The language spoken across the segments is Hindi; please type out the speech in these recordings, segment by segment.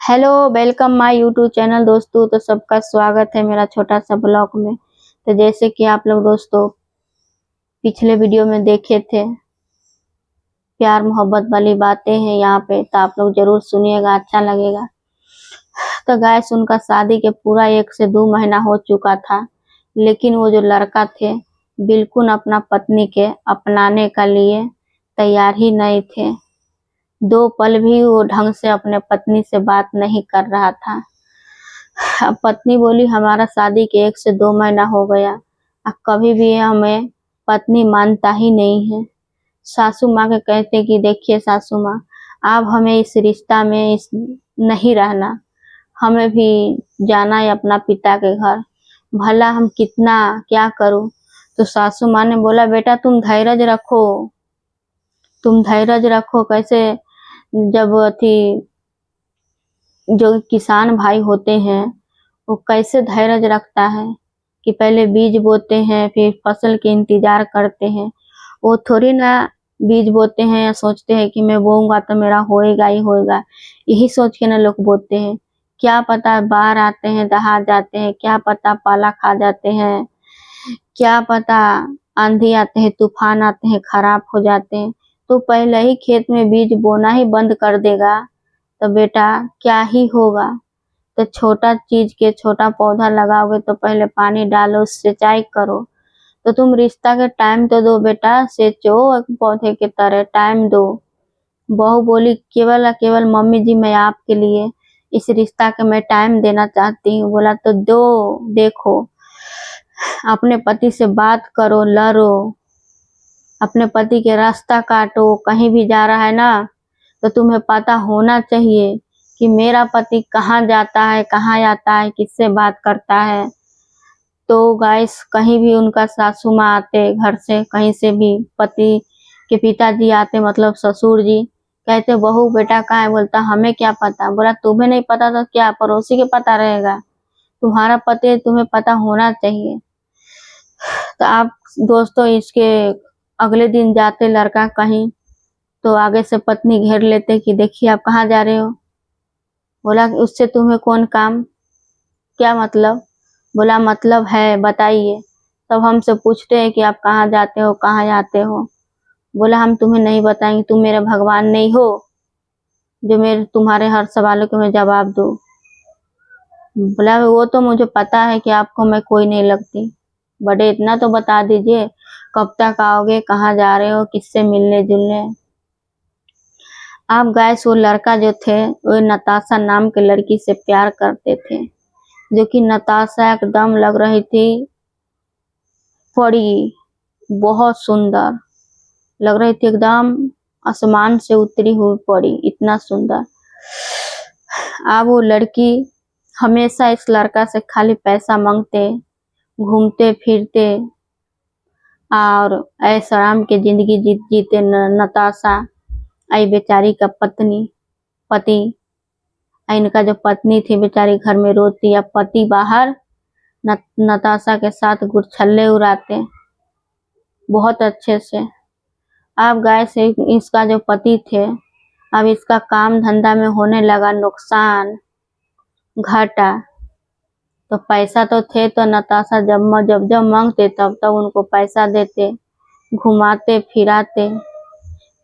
Hello, welcome my YouTube channel दोस्तों। तो सबका स्वागत है मेरा छोटा सा ब्लॉग में। तो जैसे कि आप लोग दोस्तों पिछले वीडियो में देखे थे, प्यार मोहब्बत वाली बातें हैं यहाँ पे, तो आप लोग जरूर सुनिएगा, अच्छा लगेगा। तो गाइस, उनका शादी के पूरा 1 से 2 महीना हो चुका था, लेकिन वो जो लड़का थे बिल्कुल अपना पत्नी के अपनाने के लिए तैयार ही नहीं थे। 2 पल भी वो ढंग से अपने पत्नी से बात नहीं कर रहा था। अब पत्नी बोली हमारा शादी के 1 से 2 महीना हो गया, अब कभी भी हमें पत्नी मानता ही नहीं है। सासू माँ के कहते कि देखिए सासू माँ, आप हमें इस रिश्ता में नहीं रहना, हमें भी जाना है अपना पिता के घर, भला हम कितना क्या करूं। तो सासू माँ ने बोला बेटा तुम धैर्य रखो, तुम धैर्य रखो। कैसे जब जो किसान भाई होते हैं वो कैसे धैर्य रखता है कि पहले बीज बोते हैं फिर फसल के इंतजार करते हैं। वो थोड़ी ना बीज बोते हैं या सोचते हैं कि मैं बोऊंगा तो मेरा होएगा ही होएगा, यही सोच के ना लोग बोते हैं। क्या पता बाढ़ आते हैं दहा जाते हैं, क्या पता पाला खा जाते हैं, क्या पता आंधी आते हैं तूफान आते हैं खराब हो जाते हैं। तो पहले ही खेत में बीज बोना ही बंद कर देगा तो बेटा क्या ही होगा। तो छोटा चीज के छोटा पौधा लगाओगे तो पहले पानी डालो, सिंचाई करो। तो तुम रिश्ता के टाइम तो दो बेटा, सेचो एक पौधे के तरह टाइम दो। बहू बोली केवल केवल मम्मी जी मैं आपके लिए इस रिश्ता के मैं टाइम देना चाहती हूँ। बोला तो दो, देखो अपने पति से बात करो, लड़ो, अपने पति के रास्ता काटो। कहीं भी जा रहा है ना तो तुम्हें पता होना चाहिए कि मेरा पति कहाँ जाता है, कहाँ आता है, किससे बात करता है। तो गाइस कहीं भी उनका सासू माँ आते घर से, कहीं से भी पति के पिताजी आते मतलब ससुर जी, कहते बहू बेटा कहाँ है। बोलता हमें क्या पता। बोला तुम्हें नहीं पता तो क्या पड़ोसी के पता रहेगा, तुम्हारा पति तुम्हें पता होना चाहिए। तो आप दोस्तों इसके अगले दिन जाते लड़का कहीं तो आगे से पत्नी घेर लेते कि देखिए आप कहाँ जा रहे हो। बोला उससे तुम्हें कौन काम, क्या मतलब। बोला मतलब है बताइए। तब हमसे पूछते हैं कि आप कहाँ जाते हो कहाँ आते हो। बोला हम तुम्हें नहीं बताएंगे, तुम मेरे भगवान नहीं हो जो मेरे तुम्हारे हर सवालों के मैं जवाब दूं। बोला वो तो मुझे पता है कि आपको मैं कोई नहीं लगती, बड़े इतना तो बता दीजिए कब तक आओगे, कहाँ जा रहे हो, किससे मिलने जुलने। आप गाइस वो लड़का जो थे वो नताशा नाम के लड़की से प्यार करते थे, जो कि नताशा एकदम लग रही थी परी, बहुत सुंदर लग रही थी, एकदम आसमान से उतरी हुई परी, इतना सुंदर। अब वो लड़की हमेशा इस लड़का से खाली पैसा मांगते, घूमते फिरते और ऐश आराम के जिंदगी जीते नताशा। आई बेचारी का पति, इनका जो पत्नी थी बेचारी घर में रोती, या पति बाहर नताशा के साथ गुरछल्ले उड़ाते बहुत अच्छे से। अब गाइस इसका जो पति थे, अब इसका काम धंधा में होने लगा नुकसान, घाटा। तो पैसा तो थे तो नताशा जब जब मांगते तब तब उनको पैसा देते, घुमाते फिराते।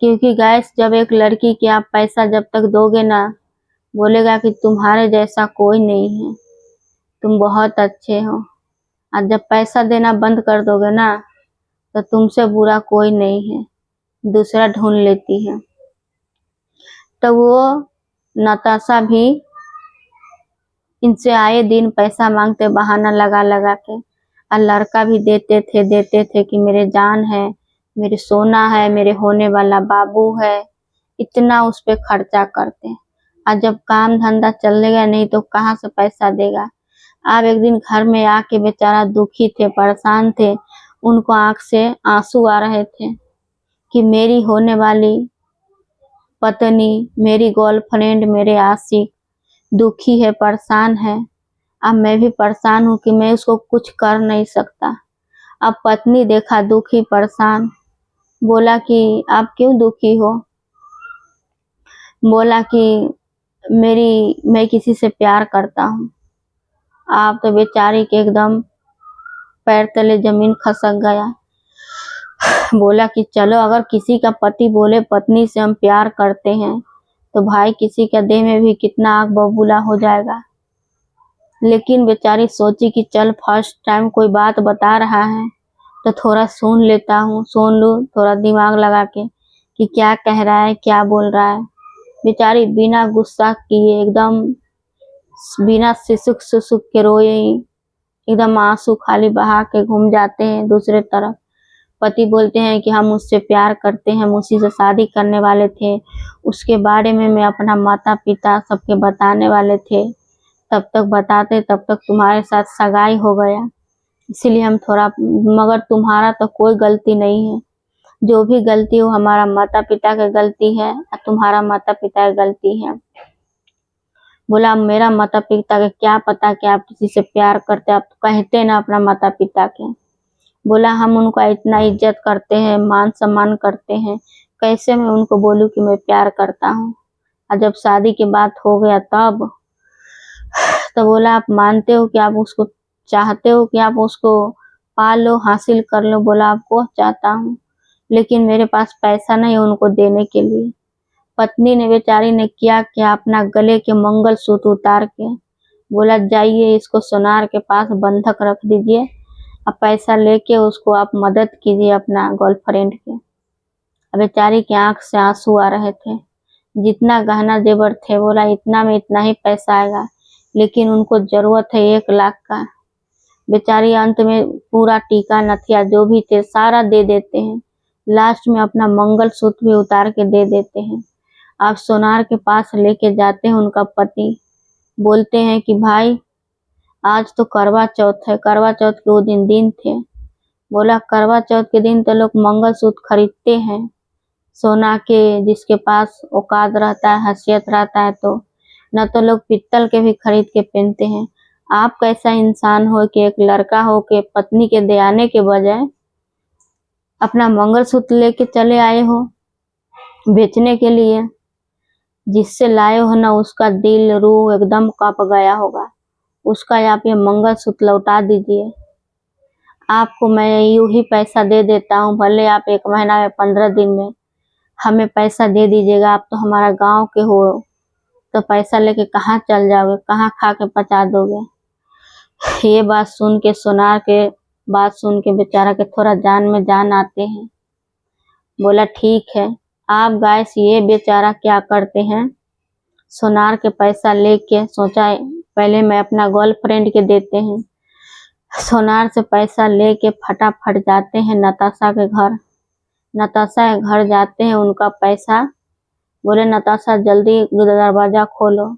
क्योंकि गाइस जब एक लड़की के आप पैसा जब तक दोगे ना, बोलेगा कि तुम्हारे जैसा कोई नहीं है, तुम बहुत अच्छे हो। और जब पैसा देना बंद कर दोगे ना तो तुमसे बुरा कोई नहीं है, दूसरा ढूंढ लेती है। तो वो नताशा भी इनसे आए दिन पैसा मांगते बहाना लगा लगा के, और लड़का भी देते थे कि मेरे जान है, मेरे सोना है, मेरे होने वाला बाबू है, इतना उस पे खर्चा करते। और जब काम धंधा चलेगा नहीं तो कहाँ से पैसा देगा। आप एक दिन घर में आके बेचारा दुखी थे, परेशान थे, उनको आंख से आंसू आ रहे थे कि मेरी होने वाली पत्नी, मेरी गर्लफ्रेंड, मेरे आशिक दुखी है, परेशान है। अब मैं भी परेशान हूँ कि मैं उसको कुछ कर नहीं सकता। अब पत्नी देखा दुखी परेशान, बोला कि आप क्यों दुखी हो। बोला कि मैं किसी से प्यार करता हूँ। आप तो बेचारी के एकदम पैर तले जमीन खसक गया। बोला कि चलो, अगर किसी का पति बोले पत्नी से हम प्यार करते हैं तो भाई किसी के देह में भी कितना आग बबूला हो जाएगा। लेकिन बेचारी सोची कि चल फर्स्ट टाइम कोई बात बता रहा है तो थोड़ा सुन लेता हूँ, सुन लूँ थोड़ा दिमाग लगा के कि क्या कह रहा है, क्या बोल रहा है। बेचारी बिना गुस्सा किए एकदम बिना सिसुक सुसुक के रोए, एकदम आंसू खाली बहा के घूम जाते हैं दूसरे तरफ। पति बोलते हैं कि हम उससे प्यार करते हैं, हम उसी से शादी करने वाले थे, उसके बारे में मैं अपना माता पिता सबके बताने वाले थे, तब तक बताते तब तक तुम्हारे साथ सगाई हो गया, इसीलिए हम थोड़ा, मगर तुम्हारा तो कोई गलती नहीं है, जो भी गलती हो हमारा माता पिता की गलती है और तुम्हारा माता पिता की गलती है। बोला मेरा माता पिता का क्या पता कि आप किसी से प्यार करते, आप तो कहते ना अपना माता पिता के। बोला हम उनका इतना इज्जत करते हैं, मान सम्मान करते हैं, कैसे मैं उनको बोलूं कि मैं प्यार करता हूँ। और जब शादी की बात हो गया तब तो बोला आप मानते हो कि आप उसको चाहते हो, कि आप उसको पाल लो, हासिल कर लो। बोला आपको चाहता हूँ, लेकिन मेरे पास पैसा नहीं है उनको देने के लिए। पत्नी ने बेचारी ने क्या किया, अपना गले के मंगलसूत्र उतार के बोला जाइए इसको सोनार के पास बंधक रख दीजिए, अब पैसा लेके उसको आप मदद कीजिए अपना गर्लफ्रेंड के। अब बेचारी की आंख से आंसू आ रहे थे। जितना गहना जेवर थे बोला इतना में इतना ही पैसा आएगा, लेकिन उनको जरूरत है 1 लाख का। बेचारी अंत में पूरा टीका नथिया जो भी थे सारा दे देते हैं, लास्ट में अपना मंगलसूत्र भी उतार के दे देते हैं। आप सोनार के पास लेके जाते हैं, उनका पति बोलते हैं कि भाई आज तो करवा चौथ है, करवा चौथ के वो दिन थे। बोला करवा चौथ के दिन तो लोग मंगलसूत्र खरीदते हैं सोना के, जिसके पास औकात रहता है, हैसियत रहता है, तो न तो लोग पित्तल के भी खरीद के पहनते हैं। आप कैसा इंसान हो कि एक लड़का हो के पत्नी के दयाने के बजाय अपना मंगलसूत्र लेके चले आए हो बेचने के लिए। जिससे लाए हो ना उसका दिल रूह एकदम कांप गया होगा, उसका आप ये मंगलसूत्र लौटा दीजिए। आपको मैं यूं ही पैसा दे देता हूँ, भले आप 1 महीना में 15 दिन में हमें पैसा दे दीजिएगा। आप तो हमारा गांव के हो, तो पैसा लेके कहाँ चल जाओगे, कहाँ खा के पचा दोगे। ये बात सुन के सोनार के बात सुन के बेचारा के थोड़ा जान में जान आते हैं। बोला ठीक है। आप गाइस ये बेचारा क्या करते हैं, सोनार के पैसा लेके सोचा पहले मैं अपना गर्लफ्रेंड के देते हैं। सोनार से पैसा लेके फटाफट जाते हैं नताशा के घर। नताशा के घर जाते हैं, उनका पैसा, बोले नताशा जल्दी दरवाजा खोलो,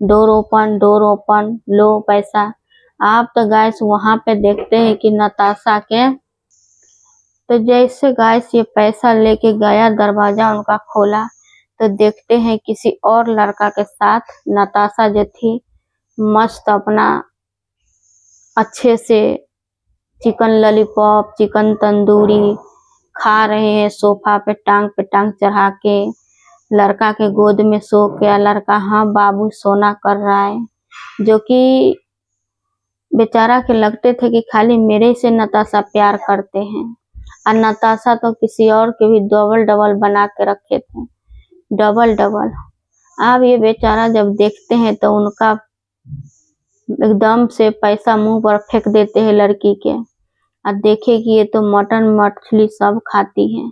डोर ओपन, लो पैसा। आप तो गाइस वहां पे देखते हैं कि नताशा के तो जैसे गाइस ये पैसा लेके गया, दरवाजा उनका खोला तो देखते हैं किसी और लड़का के साथ नताशा जो थी मस्त अपना अच्छे से चिकन लॉलीपॉप, चिकन तंदूरी खा रहे हैं, सोफा पे टांग चढ़ा के, लड़का के गोद में सो के लड़का हाँ बाबू सोना कर रहा है। जो कि बेचारा के लगते थे कि खाली मेरे से नताशा प्यार करते हैं, और नताशा तो किसी और के भी डबल बना के रखे थे, डबल। अब ये बेचारा जब देखते हैं तो उनका एकदम से पैसा मुंह पर फेंक देते हैं लड़की के, और देखे कि ये तो मटन मछली सब खाती है।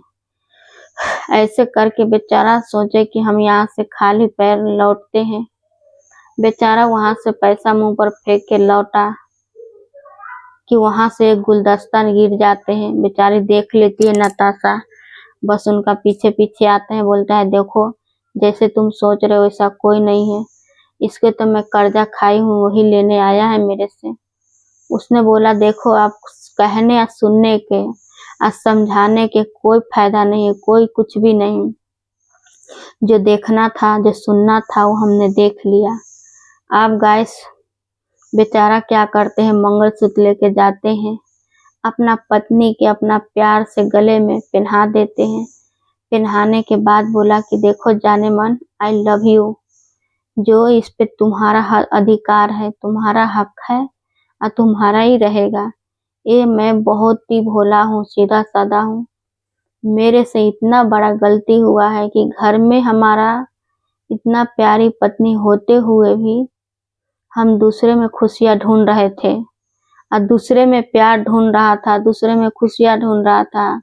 ऐसे करके बेचारा सोचे कि हम यहाँ से खाली पैर लौटते हैं। बेचारा वहां से पैसा मुंह पर फेंक के लौटा कि वहां से एक गुलदस्ता गिर जाते हैं। बेचारी देख लेती है नताशा, बस उनका पीछे पीछे आते हैं, बोलता है देखो जैसे तुम सोच रहे हो ऐसा कोई नहीं है, इसके तो मैं कर्जा खाई हूँ, वही लेने आया है मेरे से। उसने बोला देखो आप कहने या सुनने के और समझाने के कोई फायदा नहीं है, कोई कुछ भी नहीं। जो देखना था, जो सुनना था वो हमने देख लिया। आप गाइस बेचारा क्या करते हैं, मंगलसूत्र लेके जाते हैं, अपना पत्नी के अपना प्यार से गले में पहना देते हैं। पहनाने के बाद बोला कि देखो जाने मन आई लव यू, जो इस पे तुम्हारा अधिकार है, तुम्हारा हक है और तुम्हारा ही रहेगा। ये मैं बहुत ही भोला हूँ, सीधा साधा हूँ। मेरे से इतना बड़ा गलती हुआ है कि घर में हमारा इतना प्यारी पत्नी होते हुए भी हम दूसरे में खुशियाँ ढूंढ रहे थे और दूसरे में प्यार ढूंढ रहा था, दूसरे में खुशियाँ ढूंढ रहा था।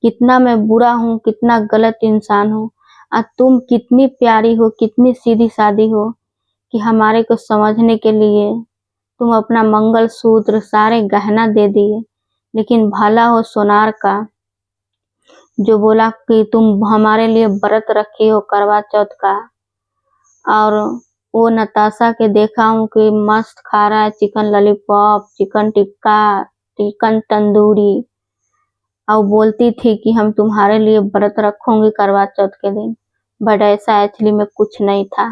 कितना मैं बुरा हूँ, कितना गलत इंसान हूँ। और तुम कितनी प्यारी हो, कितनी सीधी सादी हो कि हमारे को समझने के लिए तुम अपना मंगलसूत्र सारे गहना दे दिए। लेकिन भला हो सोनार का, जो बोला कि तुम हमारे लिए व्रत रखी हो करवा चौथ का। और वो नताशा के देखा हूँ कि मस्त खा रहा है chicken lollipop, chicken tikka, chicken tandoori, और बोलती थी कि हम तुम्हारे लिए व्रत रखूंगी करवा चौथ के दिन। बट ऐसा एक्चुअली में कुछ नहीं था।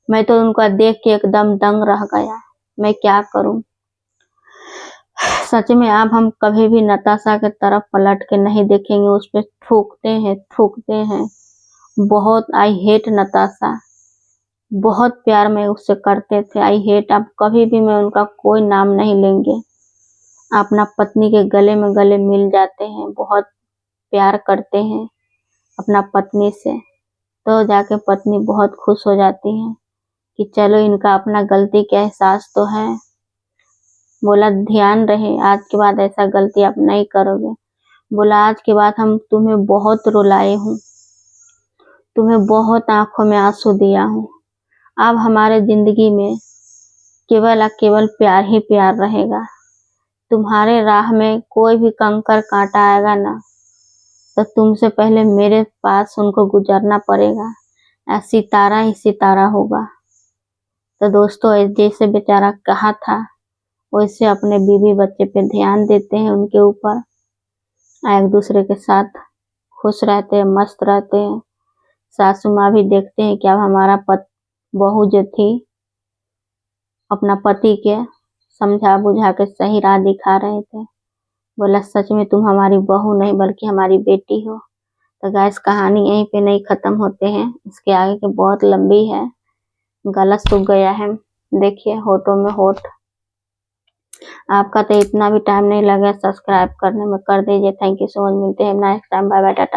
मैं तो उनका देख के एकदम दंग रह गया। मैं क्या करूं। सच में अब हम कभी भी नताशा के तरफ पलट के नहीं देखेंगे। उस पे थूकते हैं। बहुत आई हेट नताशा। बहुत प्यार में उससे करते थे। I hate. अब कभी भी मैं उनका कोई नाम नहीं लेंगे। अपना पत्नी के गले में गले मिल जाते हैं, बहुत प्यार करते हैं अपना पत्नी से। तो जाके पत्नी बहुत खुश हो जाती है कि चलो इनका अपना गलती का एहसास तो है। बोला ध्यान रहे आज के बाद ऐसा गलती आप नहीं करोगे। बोला आज के बाद हम तुम्हें बहुत रुलाए हूँ, तुम्हें बहुत आंखों में आंसू दिया हूँ। अब हमारे जिंदगी में केवल और केवल प्यार ही प्यार रहेगा। तुम्हारे राह में कोई भी कंकर कांटा आएगा ना, तो तुमसे पहले मेरे पास उनको गुजरना पड़ेगा। सितारा ही सितारा होगा। तो दोस्तों, जैसे बेचारा कहा था वैसे अपने बीवी बच्चे पे ध्यान देते हैं, उनके ऊपर एक दूसरे के साथ खुश रहते हैं, मस्त रहते हैं। सासू माँ भी देखते हैं कि अब हमारा बहू जो थी अपना पति के समझा बुझा के सही राह दिखा रहे थे। बोला सच में तुम हमारी बहू नहीं बल्कि हमारी बेटी हो। तो गाइस, कहानी यहीं पे नहीं खत्म होते हैं, इसके आगे की बहुत लंबी है। गला सूख गया है, देखिए होठों में होठ। आपका तो इतना भी टाइम नहीं लगा सब्सक्राइब करने में, कर दीजिए। Thank you so much. मिलते हैं next time. Bye bye, Tata.